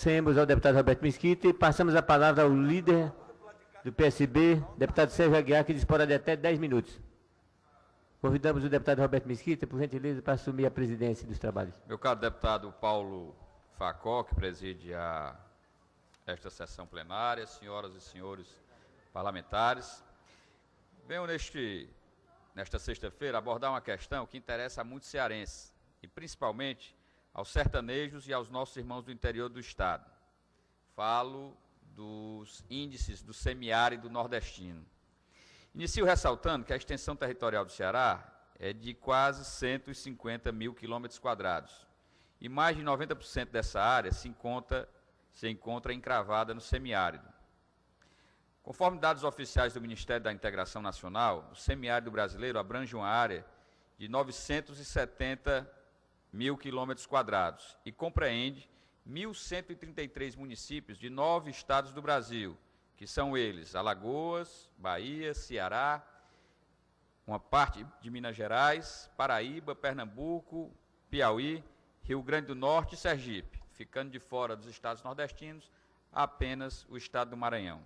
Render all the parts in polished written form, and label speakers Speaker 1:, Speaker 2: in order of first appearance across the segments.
Speaker 1: Agradecemos ao deputado Roberto Mesquita e passamos a palavra ao líder do PSB, deputado Sérgio Aguiar, que dispõe de até 10 minutos. Convidamos o deputado Roberto Mesquita, por gentileza, para assumir a presidência dos trabalhos.
Speaker 2: Meu caro deputado Paulo Facó, que preside esta sessão plenária, senhoras e senhores parlamentares, venho nesta sexta-feira abordar uma questão que interessa a muitos cearenses, e principalmente aos sertanejos e aos nossos irmãos do interior do estado. Falo dos índices do semiárido nordestino. Inicio ressaltando que a extensão territorial do Ceará é de quase 150 mil quilômetros quadrados, e mais de 90% dessa área se encontra encravada no semiárido. Conforme dados oficiais do Ministério da Integração Nacional, o semiárido brasileiro abrange uma área de 970 mil quilômetros quadrados e compreende 1.133 municípios de 9 estados do Brasil, que são eles Alagoas, Bahia, Ceará, uma parte de Minas Gerais, Paraíba, Pernambuco, Piauí, Rio Grande do Norte e Sergipe, ficando de fora dos estados nordestinos apenas o estado do Maranhão.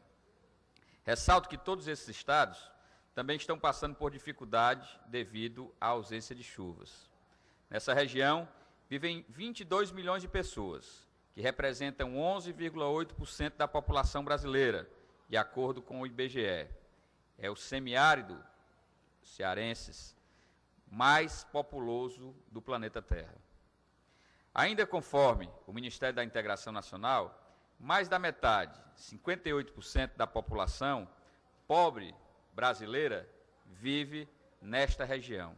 Speaker 2: Ressalto que todos esses estados também estão passando por dificuldade devido à ausência de chuvas. Nessa região vivem 22 milhões de pessoas, que representam 11,8% da população brasileira, de acordo com o IBGE. É o semiárido cearenses mais populoso do planeta Terra. Ainda conforme o Ministério da Integração Nacional, mais da metade, 58% da população pobre brasileira, vive nesta região.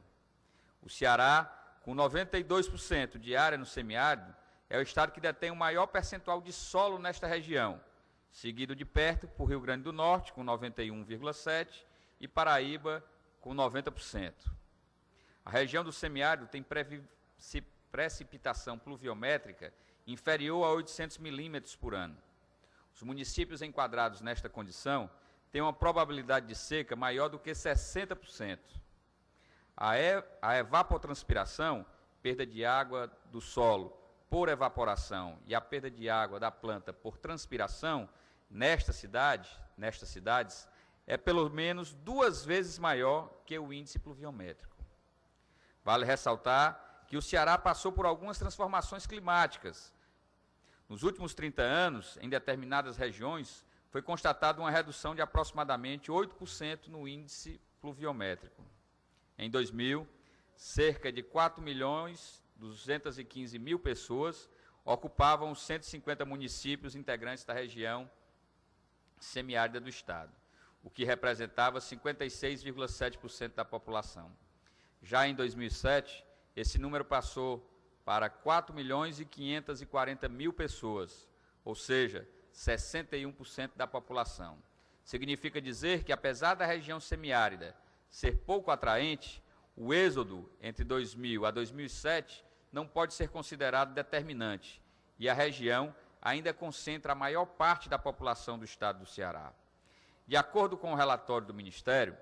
Speaker 2: O Ceará, com 92% de área no semiárido, é o estado que detém o maior percentual de solo nesta região, seguido de perto por Rio Grande do Norte, com 91,7%, e Paraíba, com 90%. A região do semiárido tem precipitação pluviométrica inferior a 800 milímetros por ano. Os municípios enquadrados nesta condição têm uma probabilidade de seca maior do que 60%. A evapotranspiração, perda de água do solo por evaporação, e a perda de água da planta por transpiração, nestas cidades, é pelo menos 2 vezes maior que o índice pluviométrico. Vale ressaltar que o Ceará passou por algumas transformações climáticas. Nos últimos 30 anos, em determinadas regiões, foi constatada uma redução de aproximadamente 8% no índice pluviométrico. Em 2000, cerca de 4.215.000 pessoas ocupavam os 150 municípios integrantes da região semiárida do estado, o que representava 56,7% da população. Já em 2007, esse número passou para 4.540.000 pessoas, ou seja, 61% da população. Significa dizer que, apesar da região semiárida ser pouco atraente, o êxodo entre 2000 a 2007 não pode ser considerado determinante, e a região ainda concentra a maior parte da população do estado do Ceará. De acordo com o relatório do Ministério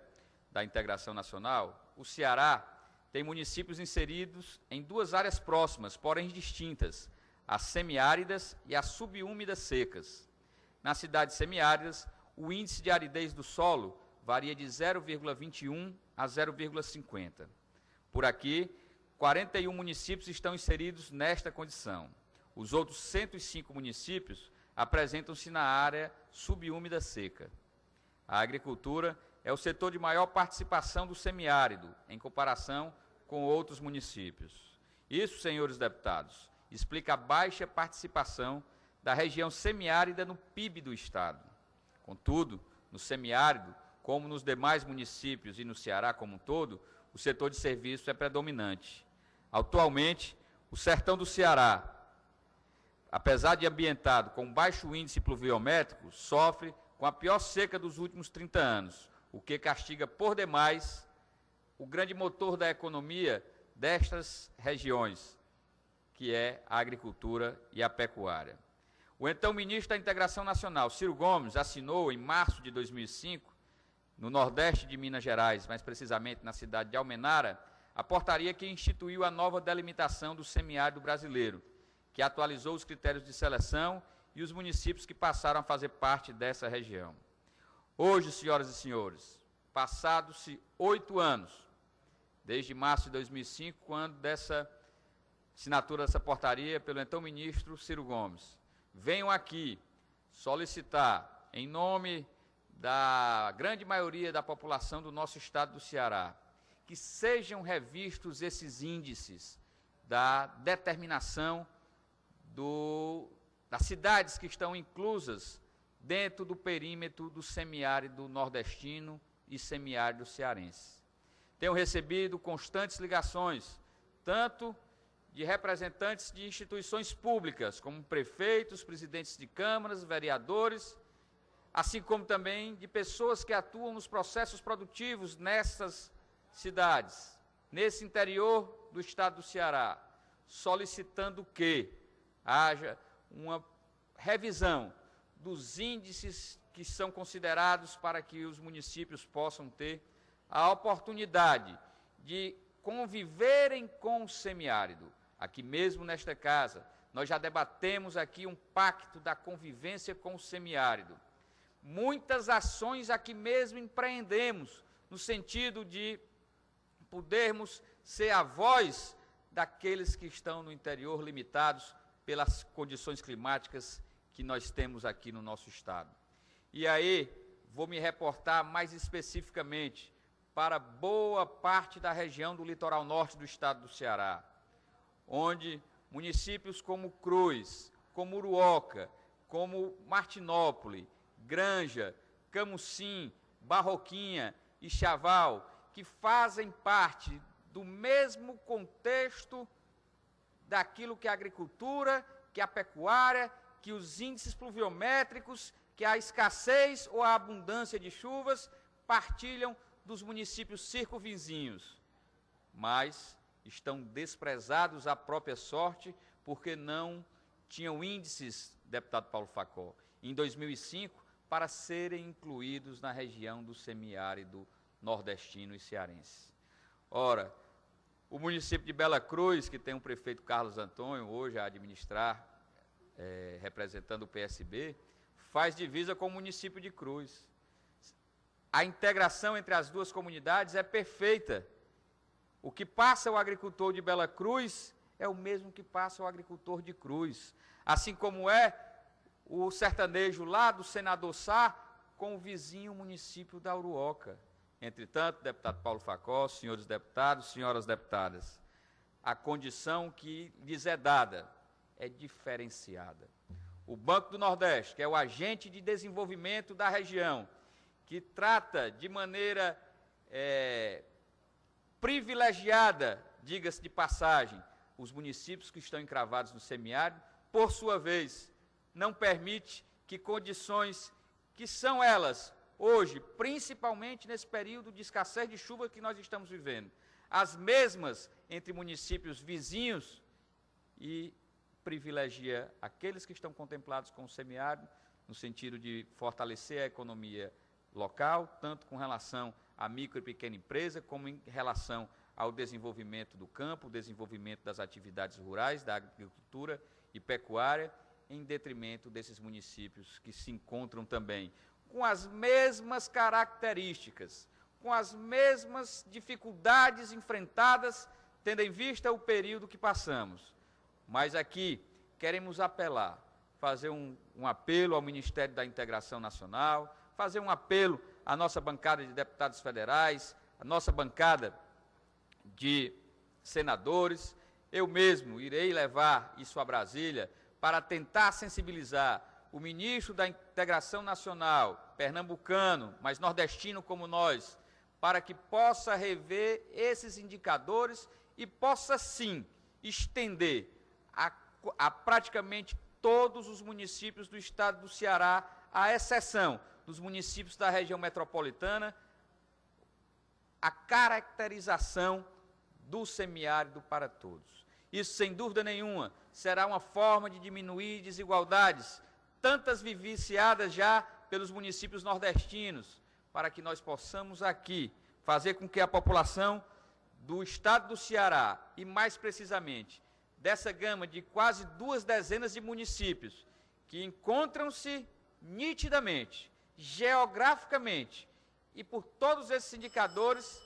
Speaker 2: da Integração Nacional, o Ceará tem municípios inseridos em 2 áreas próximas, porém distintas, as semiáridas e as subúmidas secas. Nas cidades semiáridas, o índice de aridez do solo varia de 0,21 a 0,50. Por aqui, 41 municípios estão inseridos nesta condição. Os outros 105 municípios apresentam-se na área subúmida seca. A agricultura é o setor de maior participação do semiárido, em comparação com outros municípios. Isso, senhores deputados, explica a baixa participação da região semiárida no PIB do estado. Contudo, no semiárido, como nos demais municípios e no Ceará como um todo, o setor de serviço é predominante. Atualmente, o sertão do Ceará, apesar de ambientado com baixo índice pluviométrico, sofre com a pior seca dos últimos 30 anos, o que castiga por demais o grande motor da economia destas regiões, que é a agricultura e a pecuária. O então ministro da Integração Nacional, Ciro Gomes, assinou em março de 2005, no nordeste de Minas Gerais, mais precisamente na cidade de Almenara, a portaria que instituiu a nova delimitação do semiárido brasileiro, que atualizou os critérios de seleção e e os municípios que passaram a fazer parte dessa região. Hoje, senhoras e senhores, passados-se 8 anos, desde março de 2005, quando dessa assinatura dessa portaria pelo então ministro Ciro Gomes, venho aqui solicitar, em nome da grande maioria da população do nosso estado do Ceará, que sejam revistos esses índices da determinação das cidades que estão inclusas dentro do perímetro do semiárido nordestino e semiárido cearense. Tenho recebido constantes ligações, tanto de representantes de instituições públicas, como prefeitos, presidentes de câmaras, vereadores, assim como também de pessoas que atuam nos processos produtivos nessas cidades, nesse interior do estado do Ceará, solicitando que haja uma revisão dos índices que são considerados para que os municípios possam ter a oportunidade de conviverem com o semiárido. Aqui mesmo nesta casa, nós já debatemos aqui um pacto da convivência com o semiárido. Muitas ações aqui mesmo empreendemos, no sentido de podermos ser a voz daqueles que estão no interior limitados pelas condições climáticas que nós temos aqui no nosso estado. E aí, vou me reportar mais especificamente para boa parte da região do litoral norte do estado do Ceará, onde municípios como Cruz, como Uruoca, como Martinópole, Granja, Camucim, Barroquinha e Chaval, que fazem parte do mesmo contexto daquilo que a agricultura, que a pecuária, que os índices pluviométricos, que a escassez ou a abundância de chuvas partilham dos municípios circunvizinhos, mas estão desprezados à própria sorte porque não tinham índices, deputado Paulo Facó, em 2005, para serem incluídos na região do semiárido nordestino e cearense. Ora, o município de Bela Cruz, que tem o prefeito Carlos Antônio, hoje a administrar, representando o PSB, faz divisa com o município de Cruz. A integração entre as duas comunidades é perfeita. O que passa o agricultor de Bela Cruz é o mesmo que passa o agricultor de Cruz. Assim como é o sertanejo lá do Senador Sá com o vizinho município da Uruoca. Entretanto, deputado Paulo Facó, senhores deputados, senhoras deputadas, a condição que lhes é dada é diferenciada. O Banco do Nordeste, que é o agente de desenvolvimento da região, que trata de maneira privilegiada, diga-se de passagem, os municípios que estão encravados no semiárido, por sua vez, não permite que condições que são elas, hoje, principalmente nesse período de escassez de chuva que nós estamos vivendo, as mesmas entre municípios vizinhos, e privilegia aqueles que estão contemplados com o semiárido, no sentido de fortalecer a economia local, tanto com relação à micro e pequena empresa, como em relação ao desenvolvimento do campo, o desenvolvimento das atividades rurais, da agricultura e pecuária, em detrimento desses municípios que se encontram também com as mesmas características, com as mesmas dificuldades enfrentadas, tendo em vista o período que passamos. Mas aqui queremos apelar, fazer um apelo ao Ministério da Integração Nacional, fazer um apelo à nossa bancada de deputados federais, à nossa bancada de senadores. Eu mesmo irei levar isso a Brasília para tentar sensibilizar o ministro da Integração Nacional, pernambucano, mas nordestino como nós, para que possa rever esses indicadores e possa, sim, estender a praticamente todos os municípios do estado do Ceará, à exceção dos municípios da região metropolitana, a caracterização do semiárido para todos. Isso, sem dúvida nenhuma, será uma forma de diminuir desigualdades, tantas vivenciadas já pelos municípios nordestinos, para que nós possamos aqui fazer com que a população do estado do Ceará, e mais precisamente, dessa gama de quase 2 dezenas de municípios, que encontram-se nitidamente, geograficamente e por todos esses indicadores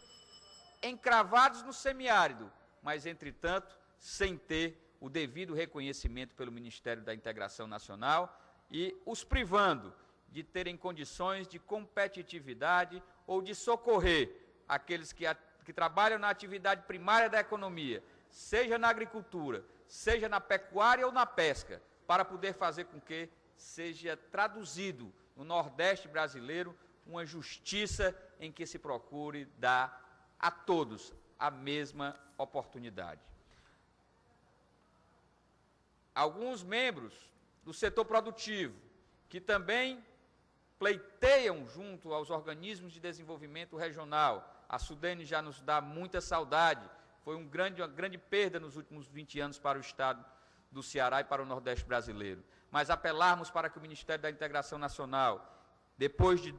Speaker 2: encravados no semiárido, mas, entretanto, sem ter o devido reconhecimento pelo Ministério da Integração Nacional e os privando de terem condições de competitividade ou de socorrer aqueles que trabalham na atividade primária da economia, seja na agricultura, seja na pecuária ou na pesca, para poder fazer com que seja traduzido no Nordeste brasileiro uma justiça em que se procure dar a todos a mesma oportunidade. Alguns membros do setor produtivo, que também pleiteiam junto aos organismos de desenvolvimento regional. A Sudene já nos dá muita saudade, foi uma grande perda nos últimos 20 anos para o Estado do Ceará e para o Nordeste brasileiro. Mas apelarmos para que o Ministério da Integração Nacional, depois de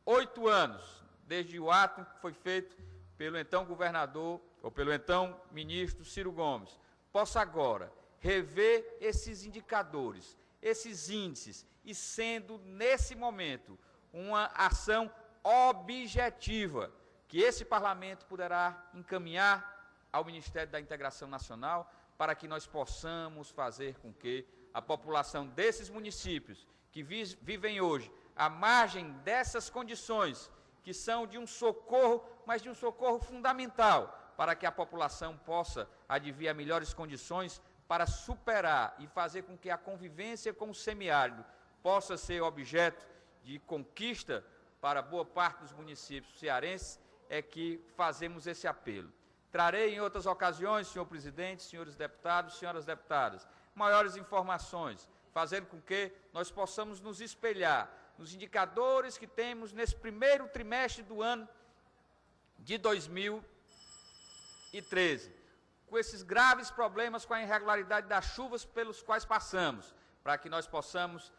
Speaker 2: 8 anos, desde o ato que foi feito pelo então governador, ou pelo então ministro Ciro Gomes, possa agora rever esses indicadores, esses índices, e sendo, nesse momento, uma ação objetiva, que esse parlamento poderá encaminhar ao Ministério da Integração Nacional, para que nós possamos fazer com que a população desses municípios, que vivem hoje à margem dessas condições, que são de um socorro, mas de um socorro fundamental, para que a população possa advir a melhores condições para superar e fazer com que a convivência com o semiárido possa ser objeto de conquista para boa parte dos municípios cearenses, é que fazemos esse apelo. Trarei em outras ocasiões, senhor presidente, senhores deputados, senhoras deputadas, maiores informações, fazendo com que nós possamos nos espelhar nos indicadores que temos nesse primeiro trimestre do ano de 2013, com esses graves problemas com a irregularidade das chuvas pelos quais passamos, para que nós possamos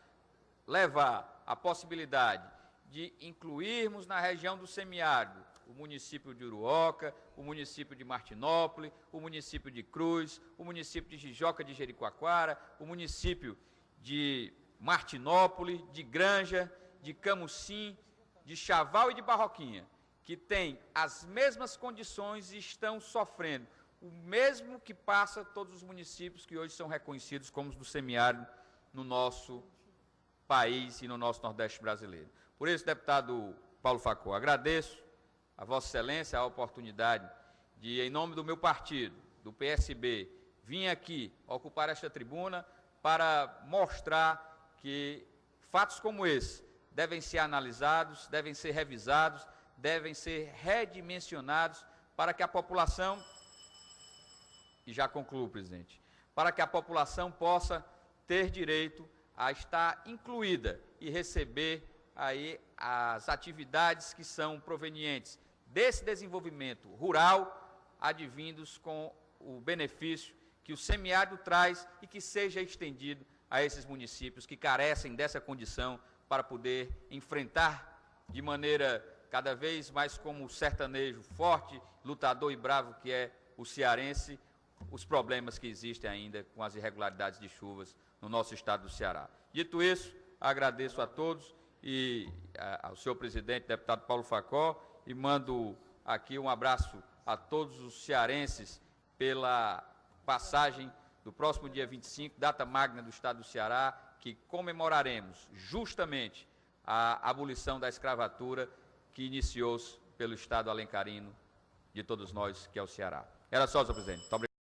Speaker 2: levar a possibilidade de incluirmos na região do semiárido o município de Uruoca, o município de Martinópole, o município de Cruz, o município de Jijoca de Jericoacoara, o município de Martinópole, de Granja, de Camucim, de Chaval e de Barroquinha, que têm as mesmas condições e estão sofrendo o mesmo que passa todos os municípios que hoje são reconhecidos como os do semiárido no nosso país e no nosso Nordeste brasileiro. Por isso, deputado Paulo Facó, agradeço a Vossa Excelência a oportunidade de, em nome do meu partido, do PSB, vir aqui ocupar esta tribuna para mostrar que fatos como esse devem ser analisados, devem ser revisados, devem ser redimensionados para que a população, e já concluo, presidente, para que a população possa ter direito a estar incluída e receber aí as atividades que são provenientes desse desenvolvimento rural, advindos com o benefício que o semiárido traz e que seja estendido a esses municípios que carecem dessa condição para poder enfrentar de maneira cada vez mais como o sertanejo forte, lutador e bravo que é o cearense, os problemas que existem ainda com as irregularidades de chuvas no nosso estado do Ceará. Dito isso, agradeço a todos e ao senhor presidente, deputado Paulo Facó, e mando aqui um abraço a todos os cearenses pela passagem do próximo dia 25, data magna do estado do Ceará, que comemoraremos justamente a abolição da escravatura que iniciou-se pelo estado alencarino de todos nós, que é o Ceará. Era só, senhor presidente. Muito obrigado.